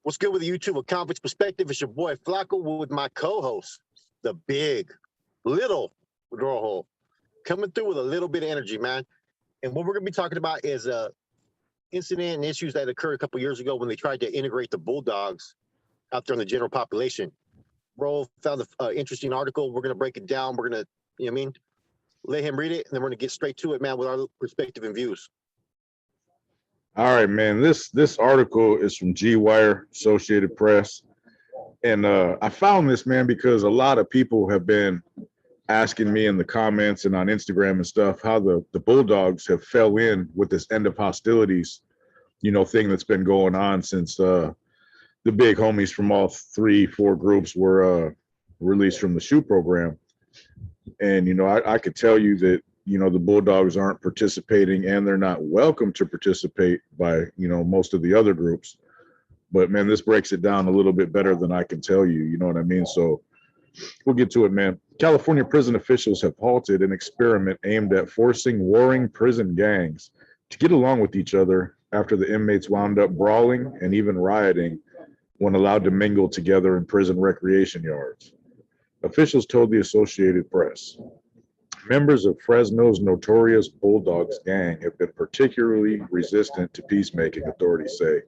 What's good with the YouTube Accomplished Perspective? It's your boy Flacco with my co-host, the big, little draw hole, coming through with a little bit of energy, man. And what we're going to be talking about is incident and issues that occurred a couple years ago when they tried to integrate the Bulldogs out there in the general population. Bro found an interesting article. We're going to break it down. We're going to, let him read it, and then we're going to get straight to it, man, with our perspective and views. All right, man. This article is from G Wire, Associated Press, and I found this, man, because a lot of people have been asking me in the comments and on Instagram and stuff how the Bulldogs have fell in with this end of hostilities, thing that's been going on since the big homies from all 3-4 groups were released from the SHU program. And I could tell you that the Bulldogs aren't participating and they're not welcome to participate by, most of the other groups. But, man, this breaks it down a little bit better than I can tell you. You know what I mean? So we'll get to it, man. California prison officials have halted an experiment aimed at forcing warring prison gangs to get along with each other after the inmates wound up brawling and even rioting when allowed to mingle together in prison recreation yards. Officials told the Associated Press. Members of Fresno's notorious Bulldogs gang have been particularly resistant to peacemaking, authorities say.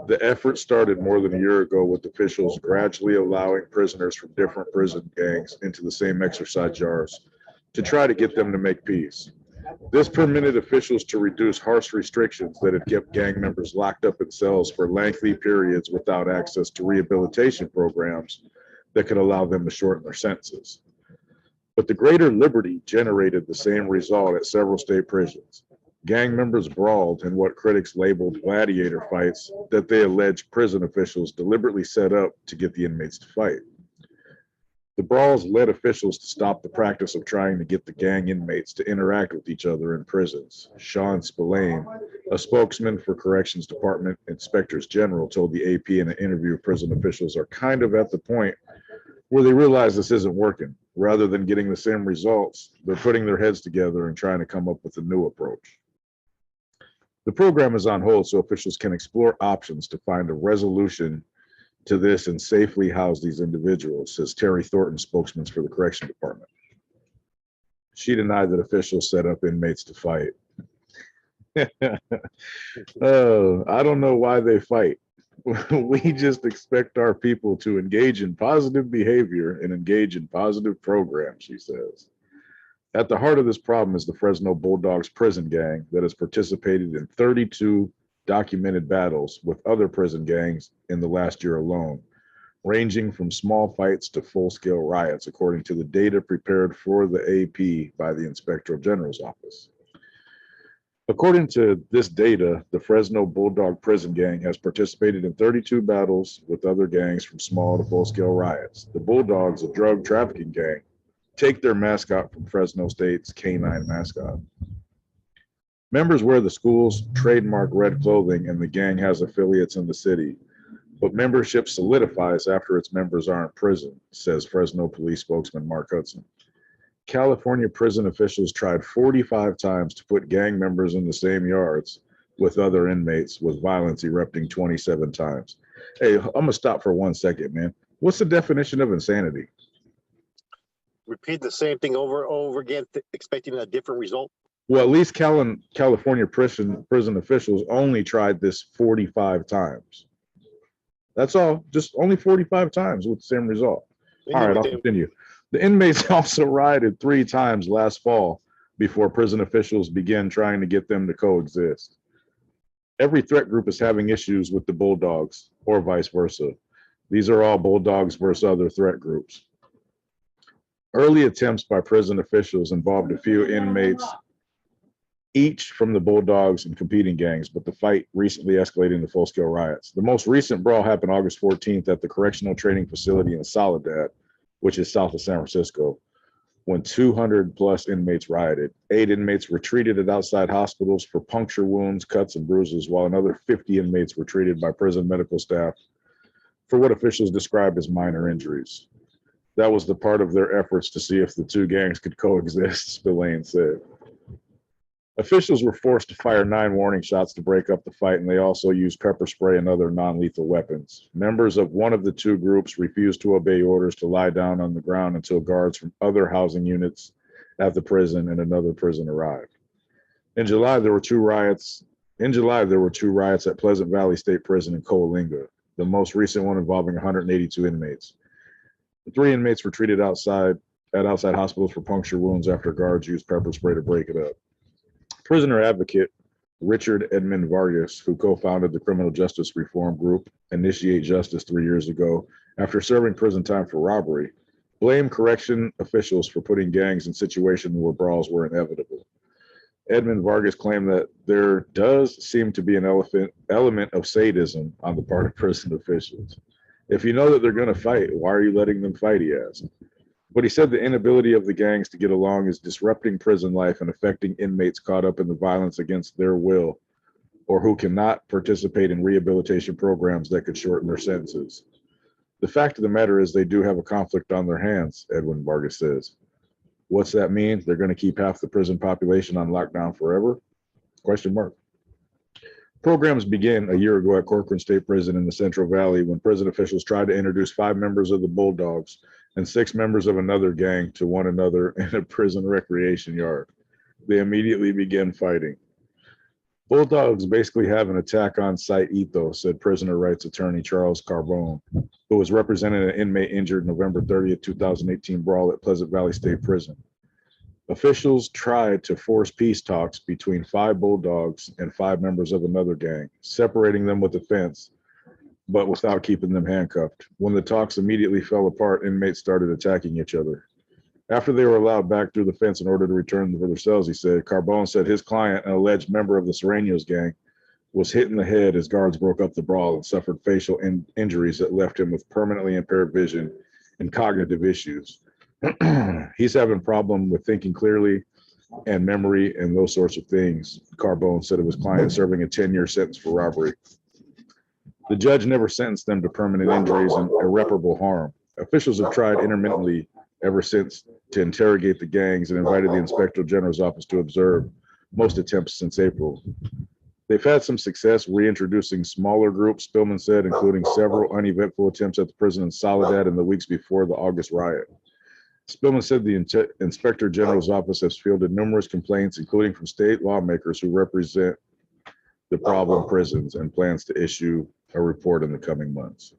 The effort started more than a year ago with officials gradually allowing prisoners from different prison gangs into the same exercise yards to try to get them to make peace. This permitted officials to reduce harsh restrictions that had kept gang members locked up in cells for lengthy periods without access to rehabilitation programs that could allow them to shorten their sentences. But the greater liberty generated the same result at several state prisons. Gang members brawled in what critics labeled gladiator fights that they alleged prison officials deliberately set up to get the inmates to fight. The brawls led officials to stop the practice of trying to get the gang inmates to interact with each other in prisons. Sean Spillane, a spokesman for Corrections Department Inspectors General, told the AP in an interview prison officials are kind of at the point where they realize this isn't working. Rather than getting the same results, they're putting their heads together and trying to come up with a new approach. The program is on hold so officials can explore options to find a resolution to this and safely house these individuals, says Terry Thornton, spokesman for the Correction Department. She denied that officials set up inmates to fight. I don't know why they fight. We just expect our people to engage in positive behavior and engage in positive programs, she says. At the heart of this problem is the Fresno Bulldogs prison gang that has participated in 32 documented battles with other prison gangs in the last year alone, ranging from small fights to full-scale riots, according to the data prepared for the AP by the Inspector General's office. According to this data, the Fresno Bulldog prison gang has participated in 32 battles with other gangs from small to full-scale riots. The Bulldogs, a drug trafficking gang, take their mascot from Fresno State's canine mascot. Members wear the school's trademark red clothing, and the gang has affiliates in the city. But membership solidifies after its members are in prison, says Fresno police spokesman Mark Hudson. California prison officials tried 45 times to put gang members in the same yards with other inmates, with violence erupting 27 times. Hey, I'm going to stop for 1 second, man. What's the definition of insanity? Repeat the same thing over and over again, expecting a different result. Well, at least California prison officials only tried this 45 times. That's all, just only 45 times with the same result. All right, I'll continue. The inmates also rioted 3 times last fall before prison officials began trying to get them to coexist. Every threat group is having issues with the Bulldogs, or vice versa. These are all Bulldogs versus other threat groups. Early attempts by prison officials involved a few inmates, each from the Bulldogs and competing gangs, but the fight recently escalated into full-scale riots. The most recent brawl happened August 14th at the Correctional Training Facility in Soledad, which is south of San Francisco, when 200 plus inmates rioted. 8 inmates were treated at outside hospitals for puncture wounds, cuts, and bruises, while another 50 inmates were treated by prison medical staff for what officials described as minor injuries. That was the part of their efforts to see if the 2 gangs could coexist, Spillane said. Officials were forced to fire 9 warning shots to break up the fight, and they also used pepper spray and other non-lethal weapons. Members of one of the 2 groups refused to obey orders to lie down on the ground until guards from other housing units at the prison and another prison arrived. In July, there were 2 riots. In July, there were 2 riots at Pleasant Valley State Prison in Coalinga, the most recent one involving 182 inmates. The 3 inmates were treated outside hospitals for puncture wounds after guards used pepper spray to break it up. Prisoner advocate Richard Edmund Vargas, who co-founded the criminal justice reform group Initiate Justice 3 years ago after serving prison time for robbery, blamed correction officials for putting gangs in situations where brawls were inevitable. Edmund Vargas claimed that there does seem to be an element of sadism on the part of prison officials. If you know that they're going to fight, why are you letting them fight, he asked. But he said the inability of the gangs to get along is disrupting prison life and affecting inmates caught up in the violence against their will or who cannot participate in rehabilitation programs that could shorten their sentences. The fact of the matter is they do have a conflict on their hands, Edwin Vargas says. What's that mean? They're going to keep half the prison population on lockdown forever? Question mark. Programs began a year ago at Corcoran State Prison in the Central Valley when prison officials tried to introduce 5 members of the Bulldogs and 6 members of another gang to one another in a prison recreation yard. They immediately began fighting. Bulldogs basically have an attack on site ethos, said prisoner rights attorney Charles Carbone, who was representing an inmate injured November 30th, 2018 brawl at Pleasant Valley State Prison. Officials tried to force peace talks between 5 Bulldogs and 5 members of another gang, separating them with a fence, but without keeping them handcuffed. When the talks immediately fell apart, inmates started attacking each other. After they were allowed back through the fence in order to return to their cells, he said, Carbone said his client, an alleged member of the Sureños gang, was hit in the head as guards broke up the brawl and suffered facial injuries that left him with permanently impaired vision and cognitive issues. He's having a problem with thinking clearly and memory and those sorts of things, Carbone said of his client serving a 10-year sentence for robbery. The judge never sentenced them to permanent injuries and irreparable harm. Officials have tried intermittently ever since to interrogate the gangs and invited the Inspector General's office to observe most attempts since April. They've had some success reintroducing smaller groups, Spillman said, including several uneventful attempts at the prison in Soledad in the weeks before the August riot. Spillman said the Inspector General's office has fielded numerous complaints, including from state lawmakers who represent the problem prisons, and plans to issue a report in the coming months.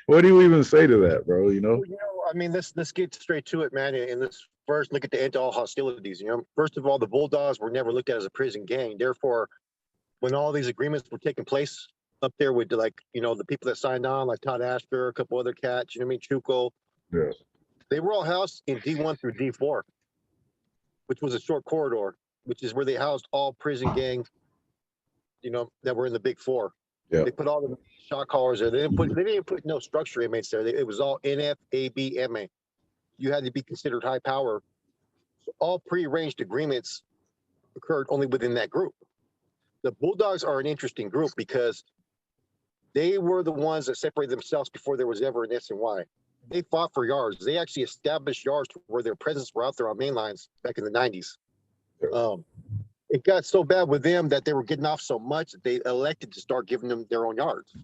What do you even say to that, bro? You know, I mean, let's get straight to it, man. And let's first look at the end to all hostilities. First of all, the Bulldogs were never looked at as a prison gang. Therefore, when all these agreements were taking place up there with the people that signed on, like Todd Astor, a couple other cats, Chuco, yeah, they were all housed in D1 through D4, which was a short corridor, which is where they housed all prison gangs, that were in the Big Four. yeah. They put all the shot callers there. They didn't put no structure inmates there. It was all NF, AB, MA. You had to be considered high power. So all prearranged agreements occurred only within that group. The Bulldogs are an interesting group because they were the ones that separated themselves before there was ever an SNY. They fought for yards. They actually established yards where their presence were out there on main lines back in the 90s. It got so bad with them that they were getting off so much that they elected to start giving them their own yards.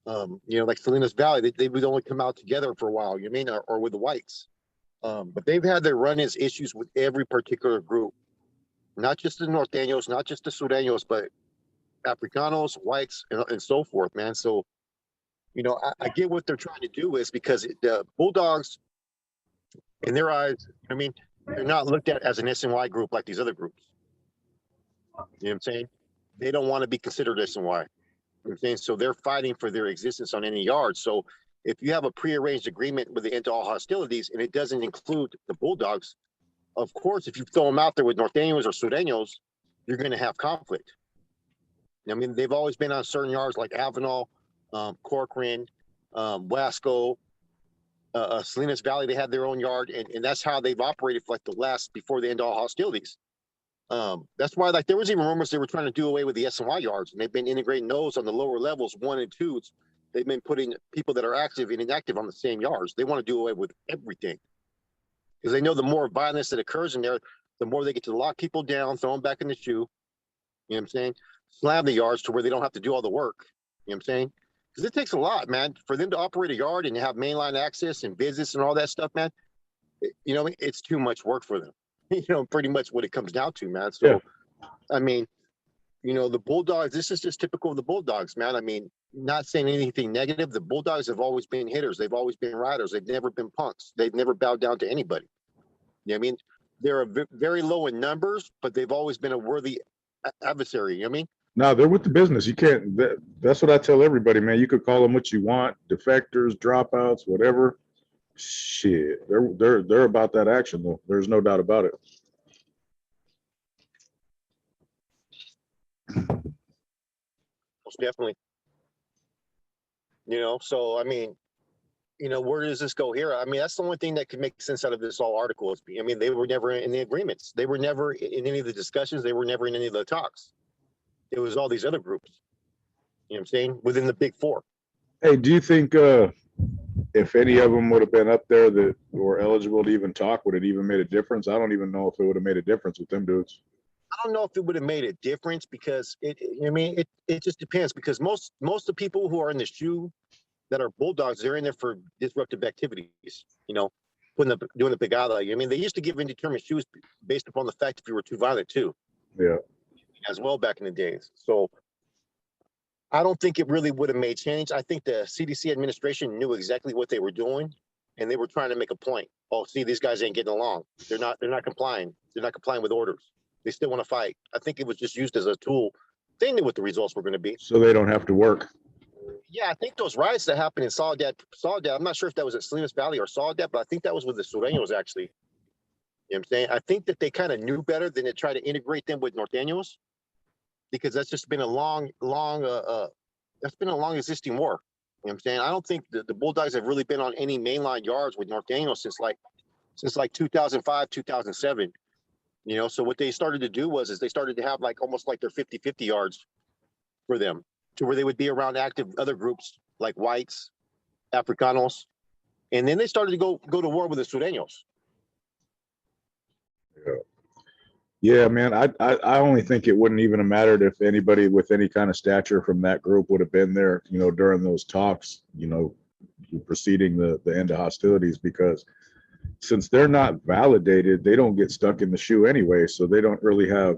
Like Salinas Valley, they would only come out together for a while, or with the whites. But they've had their run-ins issues with every particular group, not just the Norteños, not just the Sureños, but Africanos, whites, and so forth, man. So, I get what they're trying to do is because the Bulldogs, in their eyes, they're not looked at as an SNY group like these other groups. You know what I'm saying? They don't want to be considered SNY. You know what I'm saying? So they're fighting for their existence on any yard. So if you have a prearranged agreement with the end to all hostilities and it doesn't include the Bulldogs, of course, if you throw them out there with Norteños or Sureños, you're going to have conflict. They've always been on certain yards like Avenal, Corcoran, Wasco, Salinas Valley. They had their own yard, and that's how they've operated for before the end of all hostilities. That's why there was even rumors they were trying to do away with the SNY yards, and they've been integrating those on the lower levels, 1 and 2. They've been putting people that are active and inactive on the same yards. They want to do away with everything. because they know the more violence that occurs in there, the more they get to lock people down, throw them back in the shoe. You know what I'm saying? Slam the yards to where they don't have to do all the work. You know what I'm saying? Because it takes a lot, man, for them to operate a yard and have mainline access and visits and all that stuff, man. You know, it's too much work for them. You know, pretty much what it comes down to, man. So, yeah. I mean, you know, the Bulldogs, this is just typical of the Bulldogs, man. I mean, not saying anything negative. The Bulldogs have always been hitters. They've always been riders. They've never been punks. They've never bowed down to anybody. You know what I mean? They're very low in numbers, but they've always been a worthy adversary. You know what I mean? No, they're with the business. You can't. That's what I tell everybody, man. You could call them what you want, defectors, dropouts, whatever. Shit, they're about that action, though. There's no doubt about it. Most definitely. You know, so I mean, you know, where does this go here? I mean, that's the only thing that could make sense out of this whole article. I mean, they were never in the agreements. They were never in any of the discussions. They were never in any of the talks. It was all these other groups. You know what I'm saying? Within the big four. Hey, do you think if any of them would have been up there that were eligible to even talk, would it even made a difference? I don't even know if it would have made a difference with them dudes. I don't know if it would have made a difference because I mean, it just depends because most of the people who are in the shoe that are Bulldogs, they're in there for disruptive activities, you know, doing the big eye. I mean, they used to give indeterminate shoes based upon the fact if you were too violent too. Yeah. As well back in the days. So I don't think it really would have made change. I think the CDC administration knew exactly what they were doing and they were trying to make a point. Oh, see, these guys ain't getting along. They're not complying. They're not complying with orders. They still want to fight. I think it was just used as a tool. They knew what the results were going to be. So they don't have to work. Yeah, I think those riots that happened in Soledad, I'm not sure if that was at Salinas Valley or Soledad, but I think that was with the Sureños actually. You know what I'm saying? I think that they kind of knew better than to try to integrate them with Norteños because that's just been a long existing war. You know what I'm saying? I don't think the Bulldogs have really been on any mainline yards with Norteños since like 2005, 2007. You know, so what they started to do is they started to have like almost like their 50-50 yards for them to where they would be around active other groups like whites, Africanos, and then they started to go to war with the Sureños. Yeah, man. I only think it wouldn't even have mattered if anybody with any kind of stature from that group would have been there, you know, during those talks, you know, preceding the end of hostilities, because since they're not validated, they don't get stuck in the shoe anyway. So they don't really have,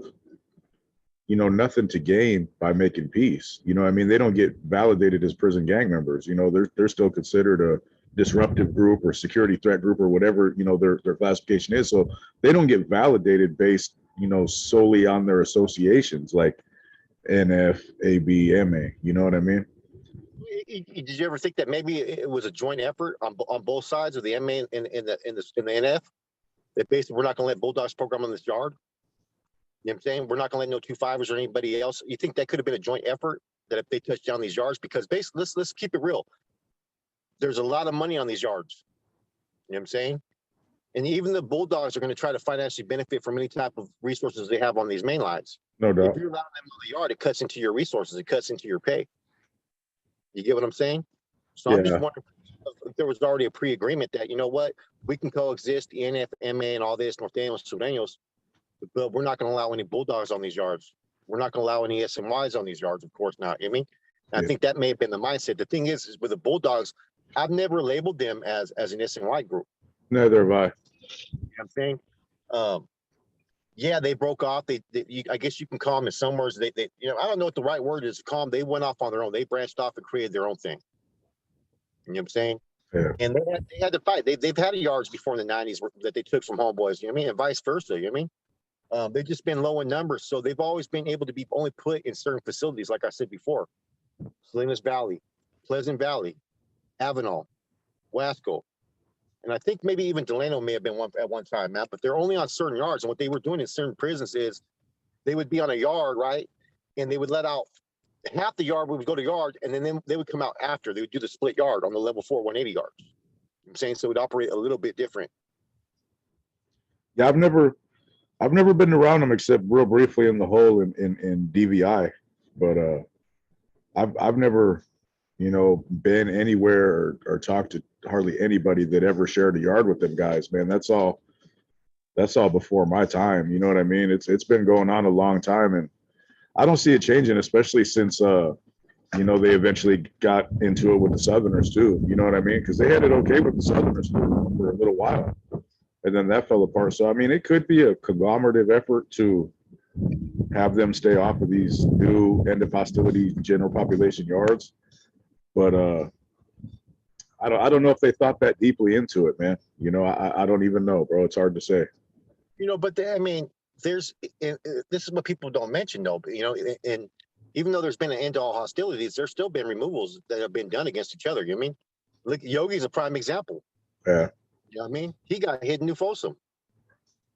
you know, nothing to gain by making peace. You know, I mean, they don't get validated as prison gang members. You know, they're still considered a disruptive group or security threat group or whatever, you know, their classification is. So they don't get validated based, you know, solely on their associations like NF, AB, MA. You know what I mean? Did you ever think that maybe it was a joint effort on both sides of the MA and the NF? That basically we're not going to let Bulldogs program on this yard. You know what I'm saying? We're not going to let no 2-5ers or anybody else. You think that could have been a joint effort that if they touched down these yards? Because basically, let's keep it real. There's a lot of money on these yards. You know what I'm saying? And even the Bulldogs are going to try to financially benefit from any type of resources they have on these main lines. No doubt. If you're allowing them on the yard, it cuts into your resources. It cuts into your pay. You get what I'm saying? So yeah. I'm just wondering if there was already a pre-agreement that, you know what, we can coexist, the NF, MA, and all this, Norteños, Sureños, but we're not going to allow any Bulldogs on these yards. We're not going to allow any SMYs on these yards, of course not. You know what I mean? Yeah. I think that may have been the mindset. The thing is with the Bulldogs, I've never labeled them as an SMY group. Neither have I. You know what I'm saying? Yeah, they broke off. I guess you can call them in some words. They, you know, I don't know what the right word is to call them. They went off on their own. They branched off and created their own thing. You know what I'm saying? Yeah. And they had to fight. They've had yards before in the 90s that they took from homeboys. You know what I mean? And vice versa. You know what I mean? They've just been low in numbers, so they've always been able to be only put in certain facilities, like I said before: Salinas Valley, Pleasant Valley, Avenal, Wasco. And I think maybe even Delano may have been one at one time, Matt, but they're only on certain yards. And what they were doing in certain prisons is they would be on a yard, right? And they would let out half the yard, we would go to yard, and then they would come out after. They would do the split yard on the level 4, 180 yards. You know what I'm saying? So it would operate a little bit different. Yeah, I've never been around them except real briefly in the hole in DVI. But I've never, you know, been anywhere or talked to hardly anybody that ever shared a yard with them guys, man. That's all that's all before my time. You know what I mean? It's been going on a long time, and I don't see it changing, especially since you know, they eventually got into it with the Southerners too. You know what I mean? Because they had it okay with the Southerners for a little while, and then that fell apart. So I mean, it could be a conglomerative effort to have them stay off of these new end of hostility general population yards. But I don't know if they thought that deeply into it, man. You know, I don't even know, bro. It's hard to say. You know, but I mean, there's this is what people don't mention though. But, you know, and even though there's been an end to all hostilities, there's still been removals that have been done against each other. You know what I mean? Look, Yogi's a prime example. Yeah. You know what I mean? He got hit in New Folsom.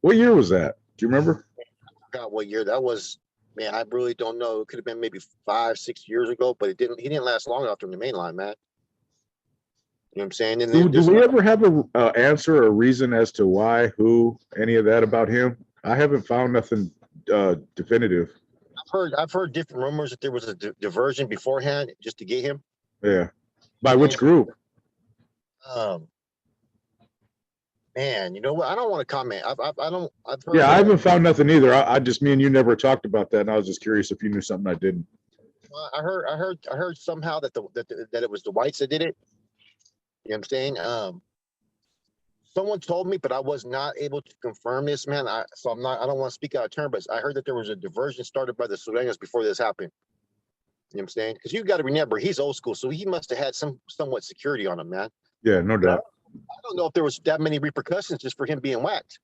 What year was that? Do you remember? I forgot what year that was. Man, I really don't know. It could have been maybe 5-6 years ago, but it didn't. He didn't last long after the main line, man. You know what I'm saying? And Do we ever have a answer or reason as to why, who, any of that about him? I haven't found nothing definitive. I've heard different rumors that there was a diversion beforehand just to get him. Yeah. By which group? Man, you know what? I don't want to comment. I don't. I've heard Yeah, I haven't found nothing either. I just, me and you never talked about that, and I was just curious if you knew something I didn't. I heard somehow that that it was the whites that did it. You know what I'm saying? Someone told me, but I was not able to confirm this, man. I don't want to speak out of turn, but I heard that there was a diversion started by the Sureños before this happened. You know what I'm saying? Because you got to remember, he's old school, so he must have had somewhat security on him, man. Yeah, no doubt. I don't know if there was that many repercussions just for him being whacked.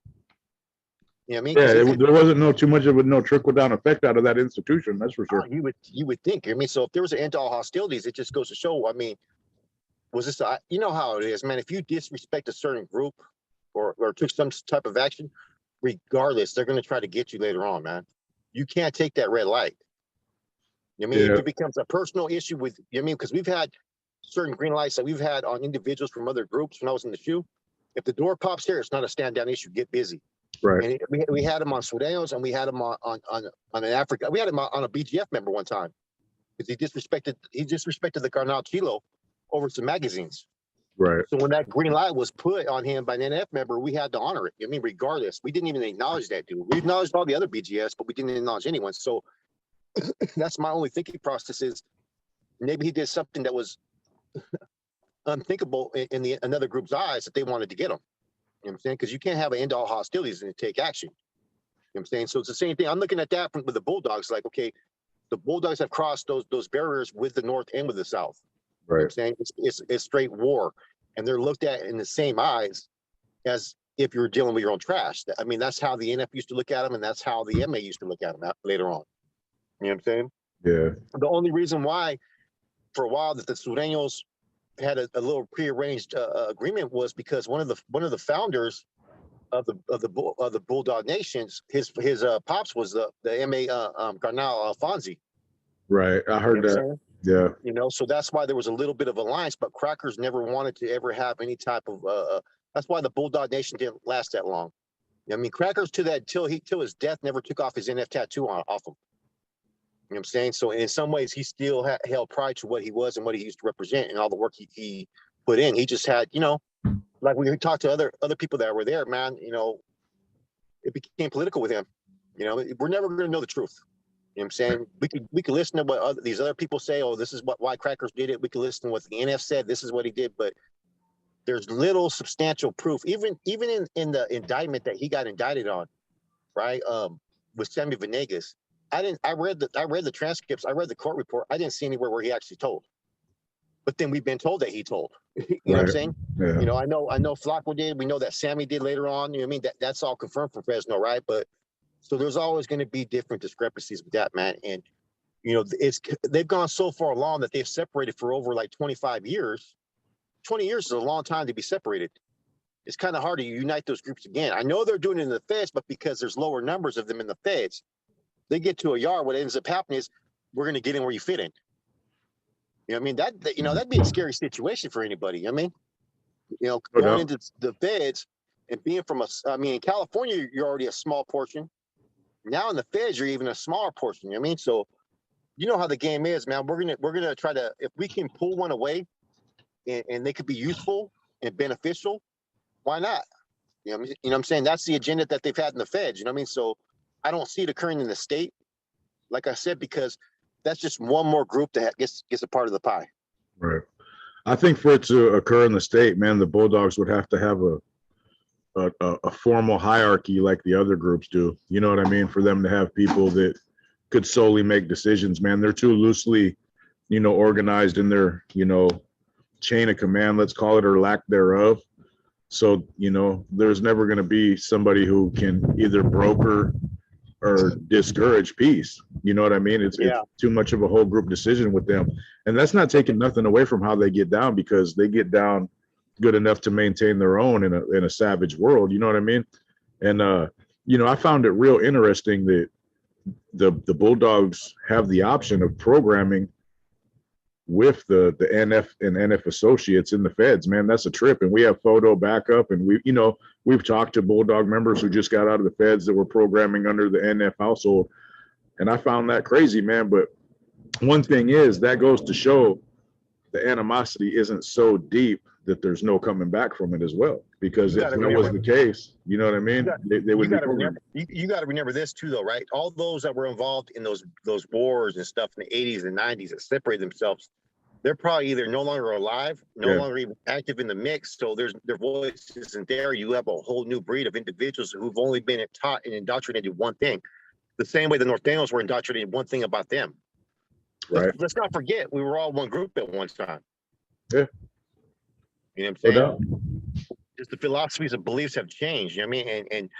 You know what I mean? Yeah, there wasn't too much of no trickle down effect out of that institution. That's for sure. You would think. I mean, so if there was an end to all hostilities, it just goes to show. I mean, was this? You know how it is, man. If you disrespect a certain group or took some type of action, regardless, they're going to try to get you later on, man. You can't take that red light. You know what I mean? If it becomes a personal issue with you know what I mean, because we've had certain green lights that we've had on individuals from other groups when I was in the shoe. If the door pops here, it's not a stand down issue. Get busy. Right. And we had them on Sureños and we had them on an Africa. We had him on a BGF member one time because he disrespected the Carnal Chilo over some magazines. Right. So when that green light was put on him by an NF member, we had to honor it. I mean, regardless, we didn't even acknowledge that dude. We acknowledged all the other BGS, but we didn't acknowledge anyone. So that's my only thinking process is maybe he did something that was unthinkable in another group's eyes that they wanted to get him. You know what I'm saying? Because you can't have an end to all hostilities and take action. You know what I'm saying? So it's the same thing. I'm looking at that with the Bulldogs, like, okay, the Bulldogs have crossed those barriers with the North and with the South. Right. You know what I'm saying? It's straight war. And they're looked at in the same eyes as if you're dealing with your own trash. I mean, that's how the NF used to look at them, and that's how the MA used to look at them later on. You know what I'm saying? Yeah. The only reason why, for a while, that the Sureños had a little prearranged agreement was because one of the founders of the Bulldog Nations, his pops was the MA Carnal Fonzie. Right, I heard that. Yeah, you know, so that's why there was a little bit of alliance, but Crackers never wanted to ever have any type of. That's why the Bulldog Nation didn't last that long. I mean, Crackers till his death never took off his NF tattoo off him. You know what I'm saying? So in some ways, he still held pride to what he was and what he used to represent and all the work he put in. He just had, you know, like we talked to other people that were there, man, you know, it became political with him. You know, we're never going to know the truth. You know what I'm saying? We could listen to what these other people say. Oh, this is why Crackers did it. We could listen to what the NF said. This is what he did. But there's little substantial proof, even in the indictment that he got indicted on, right? With Sammy Venegas. I read the transcripts. I read the court report. I didn't see anywhere where he actually told. But then we've been told that he told. You know what I'm saying? Yeah. You know, I know Flacco did. We know that Sammy did later on. You know what I mean? That's all confirmed from Fresno, right? But so there's always going to be different discrepancies with that, man. And you know, they've gone so far along that they've separated for over like 25 years. 20 years is a long time to be separated. It's kind of hard to unite those groups again. I know they're doing it in the feds, but because there's lower numbers of them in the feds, they get to a yard. What ends up happening is we're going to get in where you fit in. You know what I mean? That'd be a scary situation for anybody. I mean, you know, going into the feds and being in California, you're already a small portion. Now in the feds, you're even a smaller portion. You know what I mean? So you know how the game is, man. We're gonna try to, if we can pull one away and they could be useful and beneficial, why not? You know what I'm saying? That's the agenda that they've had in the feds. You know what I mean? So I don't see it occurring in the state, like I said, because that's just one more group that gets a part of the pie. Right. I think for it to occur in the state, man, the Bulldogs would have to have a formal hierarchy like the other groups do. You know what I mean? For them to have people that could solely make decisions, man. They're too loosely, organized in their, chain of command, let's call it, or lack thereof. So, there's never going to be somebody who can either broker or discourage peace. You know what I mean? It's too much of a whole group decision with them. And that's not taking nothing away from how they get down, because they get down good enough to maintain their own in a savage world. You know what I mean? And, I found it real interesting that the Bulldogs have the option of programming with the NF and NF associates in the feds, man. That's a trip. And we have photo backup, and we've talked to Bulldog members who just got out of the feds that were programming under the NF household. And I found that crazy, man. But one thing is, that goes to show the animosity isn't so deep that there's no coming back from it as well. Because if that was the case, you know what I mean? They would be. You got to remember this too, though, right? All those that were involved in those wars and stuff in the 80s and 90s that separated themselves, they're probably either no longer alive, no longer even active in the mix. So their voice isn't there. You have a whole new breed of individuals who've only been taught and indoctrinated one thing. The same way the Norteños were indoctrinated one thing about them. Right. Let's not forget, we were all one group at one time. Yeah. You know what I'm saying? Just the philosophies and beliefs have changed. You know what I mean? And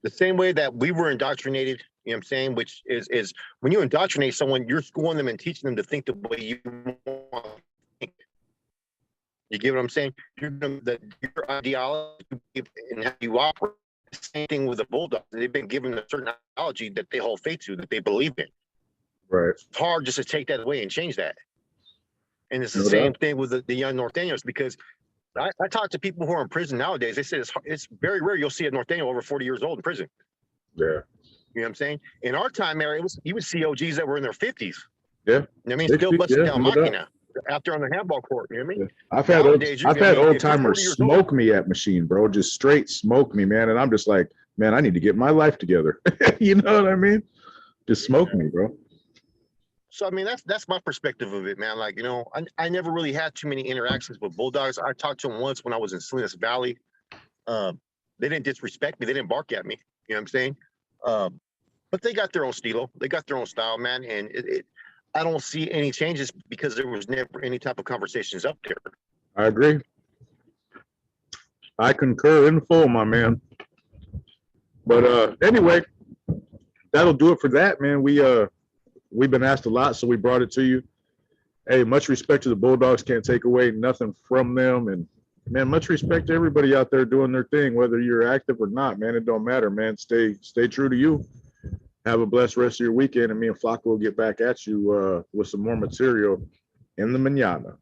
the same way that we were indoctrinated, you know what I'm saying, which is when you indoctrinate someone, you're schooling them and teaching them to think the way you want to think. You get what I'm saying? Your ideology and how you operate. Same thing with the Bulldogs. They've been given a certain ideology that they hold faith to, that they believe in. Right. It's hard just to take that away and change that. And it's the same thing with the young Norteños, because I talk to people who are in prison nowadays. They say it's very rare you'll see a Norteño over 40 years old in prison. Yeah. You know what I'm saying? In our time era, you would see OGs that were in their 50s. Yeah. You know what I mean? Still busting down Machina after on the handball court. You know what I mean? Yeah. I've had old timers smoke me at machine, bro. Just straight smoke me, man. And I'm just like, man, I need to get my life together. You know what I mean? Just smoke me, bro. So, I mean, that's my perspective of it, man. Like, I never really had too many interactions with Bulldogs. I talked to them once when I was in Salinas Valley. They didn't disrespect me. They didn't bark at me. You know what I'm saying? But they got their own stilo. They got their own style, man. And I don't see any changes because there was never any type of conversations up there. I agree. I concur in full, my man. But anyway, that'll do it for that, man. We've been asked a lot, so we brought it to you. Hey, much respect to the Bulldogs. Can't take away nothing from them. And, man, much respect to everybody out there doing their thing, whether you're active or not, man. It don't matter, man. Stay true to you. Have a blessed rest of your weekend, and me and Flacco will get back at you with some more material in the mañana.